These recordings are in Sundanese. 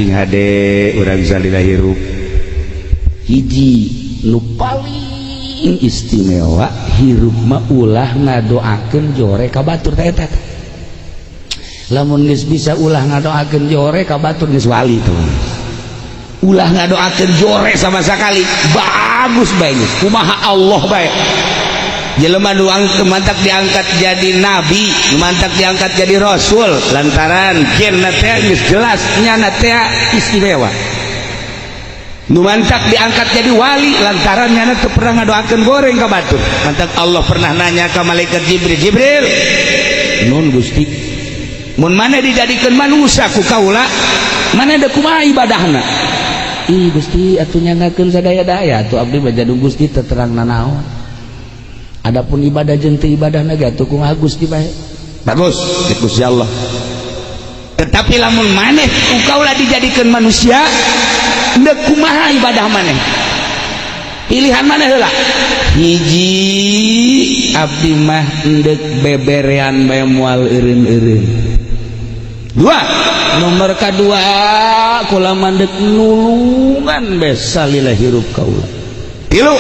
hade urang salila hirup hiji nu paling istimewa hirup mah ulah ngadoakeun jore ka batur teh eta. Lamun geus bisa ulah ngadoakeun jore ka batur geus wali tuh. Ulah ngadoakeun jore sama sekali bagus bae geus. Kumaha Allah bae. Jelema nu mantak diangkat jadi nabi, nu mantak diangkat jadi rasul lantaran jenna teh geus jelas nyana teh istimewa. Nu mantak diangkat jadi wali lantaran nyana teu pernah ngadoakeun goreng ka batur. Mantak Allah pernah nanya ka malaikat Jibril, Jibril, nun Gusti, mun maneh dijadikeun manusia ku kaula, maneh da kumaha ibadahna? Ih Gusti atuh nyangakeun sadaya-daya atuh abdi mah jadung Gusti teu terang nanaon. Adapun ibadah jeung teu ibadahna ge atuh kumaha Gusti bae. Bagus, di Gusti Allah. Tetapi lamun maneh ku kaula dijadikeun manusia, endek kumaha ibadah maneh? Pilihan maneh heula. Hiji abdi mah endek beberean bae moal eureun-eureun. Dua, nomor kadua kula mandek nulungan bae salila hirup kaula. Tilu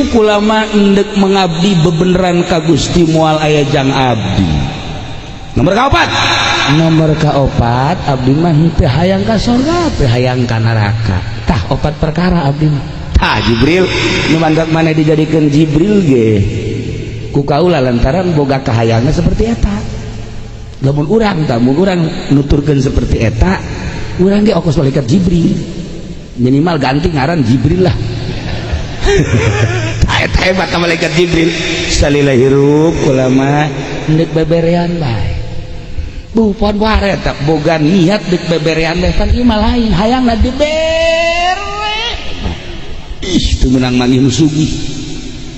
kula mah endek mengabdi bebeneran ka Gusti moal aya jang abdi. Nomor kaopat abdi mah teu hayang ka surga teu hayang ka neraka. Tah opat perkara abdi mah. Tah Jibril nu mandat maneh dijadikeun Jibril ge ku kaula lantaran boga kahayangna seperti eta. Lamun urang tah mun urang nuturkeun seperti eta, urang ge ongkos malaikat Jibril. Minimal ganti ngaran Jibril lah. Eta hebat malaikat Jibril salila hirup ulama endek beberean bae. Bu pon ware eta boga niat dek beberean teh kan ieu mah lain hayangna dibere. Ih teu meunang mangih nu sugih.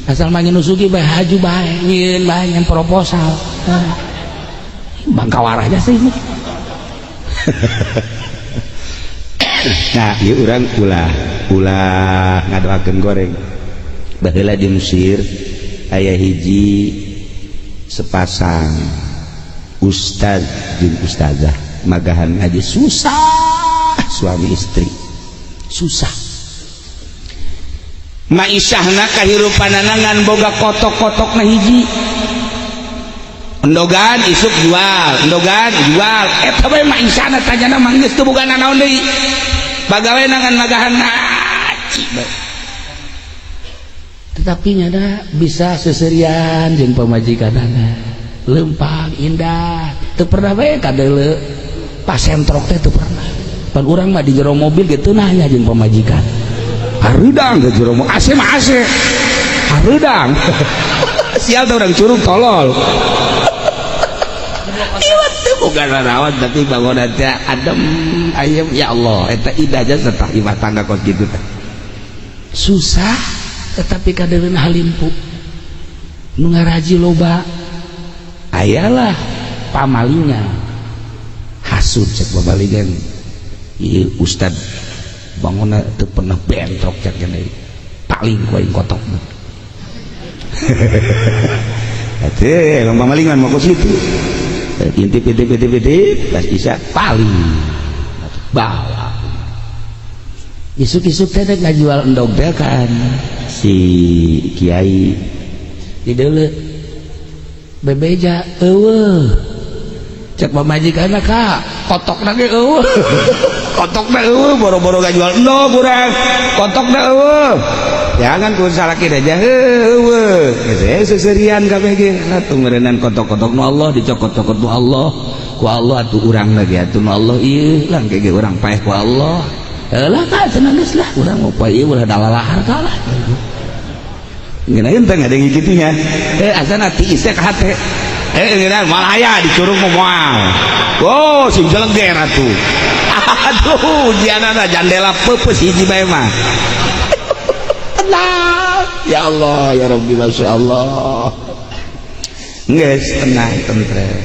Asal mangih nu sugih bae haju bae nyieun bae nyen proposal. Bangka warahnya sih ini. Nah ieu urang ulah ngadoakeun goreng. Baheula di Mesir aya hiji sepasang ustaz jeung ustazah magahan ngaji susah suami istri susah. Maisyahna kahirupanana ngan boga kotok-kotokna hiji. Endogan isuk jual, endogan jual. Eta bae maisyahna tanyana mah geus teu boga nanaon deui. Bagaweana ngan magahan ngaji bae. Tetapi nyana bisa seserian jeung pamajikanana lempang indah teu pernah bae kadeuleu pasentrok teh teu pernah. Pan urang mah di jero mobil ge teu nanya jeung pamajikan hareudang ke jero mobil AC mah AC hareudang sial teh urang curug tolol ieu teh boga nanaon tapi bangunan teh adem ayem ya Allah eta indah aja setah imah tangga kos kitu teh susah tetapi kadeurna halimpu nu ngaraji loba ayalah pamalingan hasud cek babalingan ieu ustad bangunna teu pernah bentrok cek keneh paling ku aing kotokna atuh lomba malingan mah ku situ intip pas isya paling bawa isuk-isuk teh ngajual endog teh kan si kiai di deuleu bebeja eueuh cek pamajikanna ka kotokna ge eueuh kotokna eueuh boro-boro ngajual endog urang kotokna eueuh jangan ku salaki aja eueuh geus seserian kabeh ge atuh meureunnan kotok-kotok nu Allah dicokot-cokot nu Allah ku Allah atuh urangna ge atuh nu Allah ieu lang ge urang paeh ku Allah lah ka cenah geus lah urang mau paeh ieu ulah dalalahar kalah ngeunaheun teh ngadeng kitu nya asana tiis teh ka hate ngeunaheun malaya dicurug moal oh sim jelengger atuh aduh jianana jandela peupeus hiji bae mah tenang ya Allah ya Rabbi masyaallah geus tenang tentrem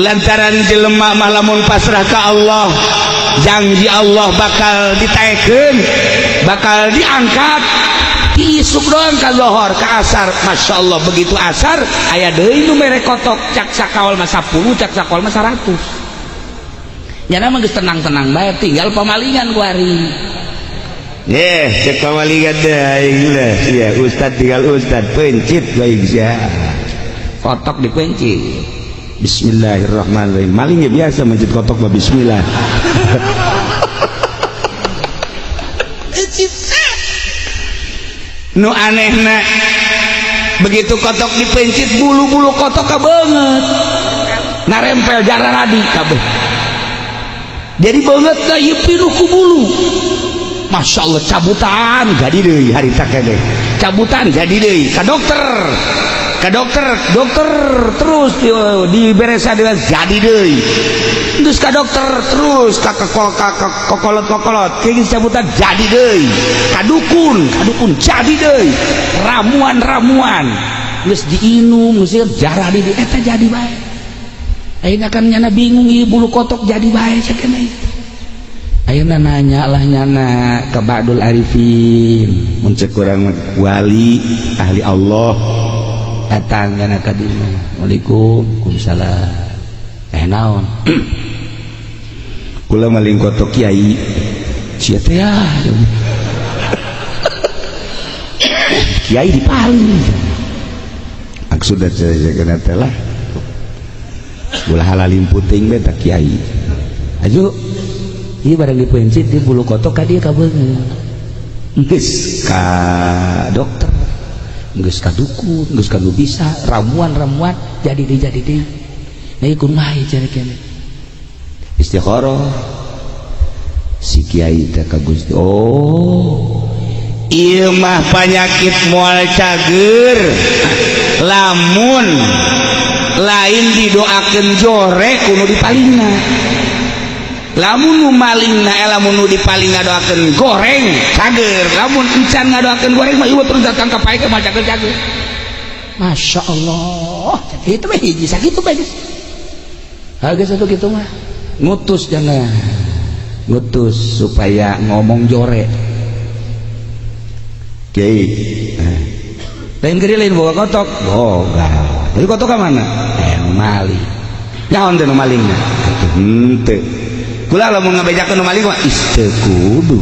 lantaran jelema mah lamun pasrah ka Allah janji Allah bakal ditaekeun bakal diangkat isuk doang ka lohor ka asar masyaallah begitu asar aya deui nu mere kotok cak sakawal mah 10 cak sakawal mah 100 nyana mah geus tenang-tenang bae tinggal pamalingan ku ari. Cek pamalingan teh aing lah sia ustad tinggal ustad pencit bae sia. Kotok dipencit. Bismillahirrahmanirrahim. Malingnya biasa mencit kotok mah bismillah. Nu anehna begitu kotok dipencit bulu-bulu kotok kabeungeut narempel jarang adi kabeh jadi beungeut da ieu pinuh ku bulu. Masya Allah cabutan jadi deui harita kene cabutan jadi deui ka dokter terus diberesa dengan jadi deui terus ka dokter terus ka kokolot kayak cabutan jadi deui ka dukun jadi deui ramuan geus diinum geus jarah di eta jadi bae ayeuna kan nyana bingung ieu bulu kotok jadi bae sakena itu ayeuna nanya lah nyana ka Ba'dul Arifin mun cek urang wali ahli Allah datang nyana ka dieu. Waalaikumsalam. Naon? Kula maling kotok kiai. Sia teh ya. Kiai dipaling. Maksudna sajeuna teh lah. Ulah halalin puting beta kiai. Aju. Ieu barang dipencit di bulu kotok ka dieu ka beungeut. Geus ka dokter. Geus ka dukun, geus ka nu bisa ramuan jadi deui. Nah ikut mahi cara kene. Istikharah si kiai teh ka Gusti. Oh, ieu mah penyakit moal cager. Lamun lain didoakeun jore kudu dipalingna. Lamun nu malingna lamun nu dipaling ngadoakeun goreng cager, lamun encan ngadoakeun goreng mah ieu terus datang ka pae ke mah cager. Masya Allah itu mah hiji sakitu bae geus harga satu gitu mah ngutus jangan ngutus supaya ngomong jore kiai lain kiri lain bawa kotok boga jadi kotok ke mana? Maling nyaon teh nu malingna henteu kula lamun ngabejakeun nu maling mah isteu kudu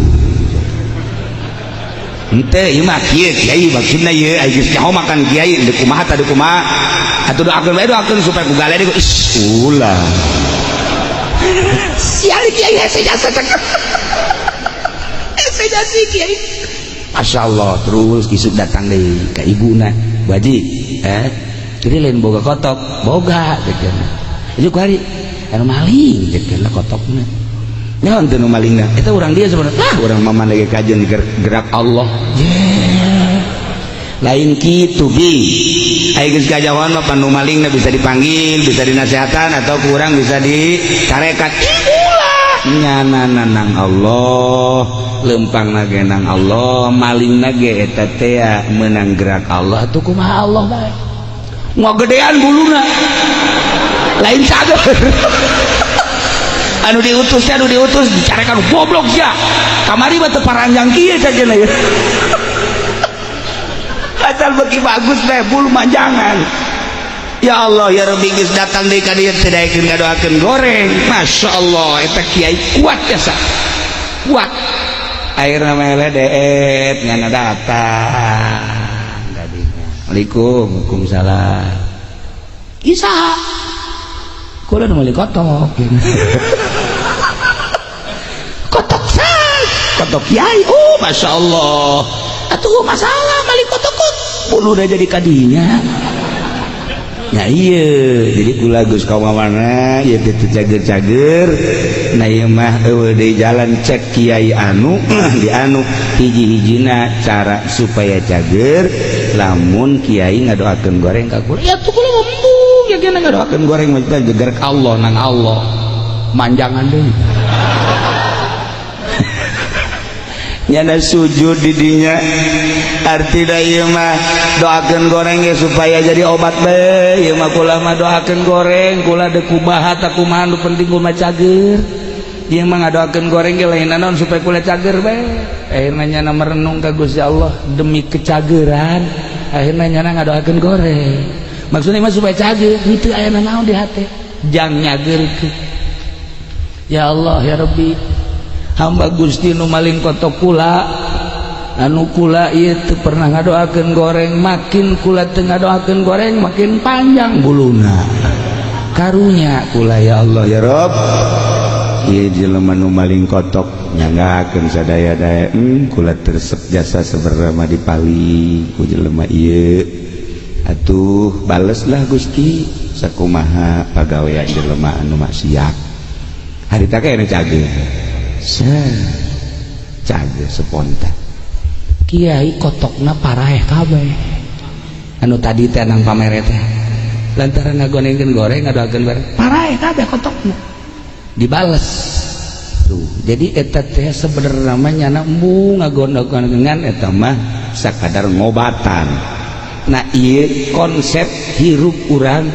henteu ieu mah kieu kiai maksudna ieu aya geus nyaho makan kiai deuk kumaha tah deuk kumaha atuh doakeun bae doakeun supaya ku galede ku ulah sial kiai hese jasa cek hese jasi kiai Masya Allah terus kisut datang deui ka ibuna baji jadi lain boga kotok boga cekeuna ieu ku hari anu maling cekeuna kotokna naon teh nu malingna eta urang dia sebenarnya urang mama lagi kajian gerak Allah lain kitu bi aya geus kajauhan mah panu malingna bisa dipanggil bisa dinasehatan atau kurang bisa dicarekat nyana nang Allah lempang nage nang Allah maling nage eta teh meunang gerak Allah atuh kumaha Allah bae ngagedean buluna lain cager anu diutus dicarekan goblok sia kamari mah teu paranjang kieu saja ya asal beki bagus teh bulu manjangan ya Allah ya Rabbi geus datang deui ka dieu teh daekeun ngadoakeun goreng Masya Allah eta kiai kuat biasa kuat airna meledet ngana datang tadinya Waalaikumsalam Isa kula nu meuli kotok kotok say kotok kiai Masya Allah atuh masalah meuli kotok bulu udah jadi kadinya ya iya jadi kula geus ka mana ieu teh cager-cager na ieu mah eueuh deui jalan cek kiai anu di anu hiji-hijina cara supaya cager lamun kiai ngadoakeun goreng ka kula ya tuh kula ngomong ya kena ngadoakeun goreng mah jeger ka Allah nang Allah manjangan deui nyana sujud di dinya artina ieu mah doakeun goreng ya supaya jadi obat bae ieu mah kula mah doakeun goreng kula deuk kumaha tah kumaha nu penting kula cager ieu mah ngadoakeun goreng ge lain naon supaya kula cager bae akhirna nyana merenung ka Gusti Allah demi kecageran akhirna nyana ngadoakeun goreng maksudnya mah supaya cager henteu aya naon di hate jang nyageurkeun ya Allah ya Rabbi hamba Gusti nu maling kotok kula anu kula ieu teu pernah ngadoakeun goreng makin kula teu ngadoakeun goreng makin panjang buluna karunya kula ya Allah ya Rabb ieu jelema nu maling kotok nyanggakeun sadaya-daya kula tersep jasa sabaraha dipali ku jelema ieu atuh baleslah Gusti sakumaha pagawean jelema anu maksiat harita ke anu cageung cageung spontan kiai kotokna paraeh kabeh anu tadi teh nang pamere teh lantaran ngagonengkeun goreng ngadoakeun bareng paraeh kabeh kotokna dibales tuh jadi eta teh sebenarnya mah nyana embung ngagonengan eta mah sakadar ngobatan. Nah ieu konsep hirup urang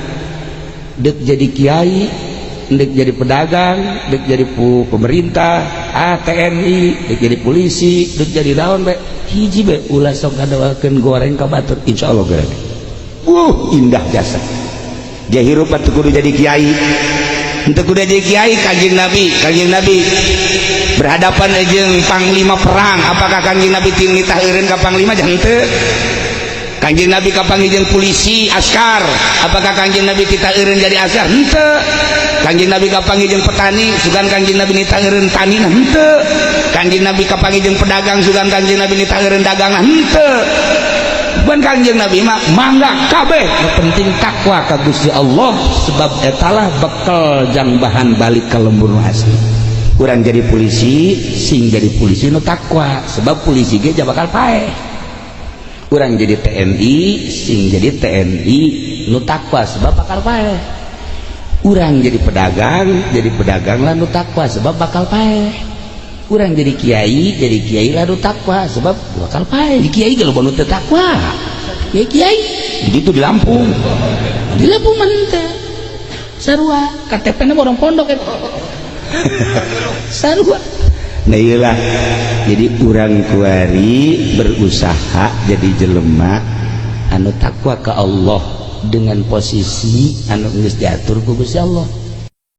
dek jadi kiai dek jadi pedagang dek jadi pemerintah TNI dek jadi polisi dek jadi daun be hiji be ulah sok ngadoakeun goreng ka batur insyaallah geus indah jasa dia hirup atuh kudu jadi kiai henteu kudu jadi kiai kanjeng Nabi berhadapan jeung panglima perang apakah kanjeng Nabi ting nitah eureun ka panglima jeung henteu kanjeng Nabi kapanggih jeung polisi askar apakah kanjeng Nabi kita eureun jadi askar henteu kanjeng Nabi kapanggih jeung petani sugan kanjeng Nabi nitah eureun tani henteu kanjeng Nabi kapanggih jeung pedagang sugan kanjeng Nabi nitah eureun dagang henteu ban kanjeng Nabi mah mangga kabeh penting takwa ka Gusti Allah sebab etalah bekal jang bahan balik ka lembur asli urang jadi polisi sing jadi polisi nu takwa sebab polisi ge bakal paeh urang jadi TNI sing jadi TNI nu takwa sebab bakal paeh urang jadi pedagang lah nu takwa sebab bakal paeh urang jadi kiai lah nu takwa sebab bakal paeh di kiai ge loba nu teu takwa kiai gitu di Lampung mah teh sarua KTP-na orang pondok eta sarua. Nah iyalah jadi urang kuari berusaha jadi jelema anu takwa ke Allah dengan posisi anu geus diatur ku Gusti Allah.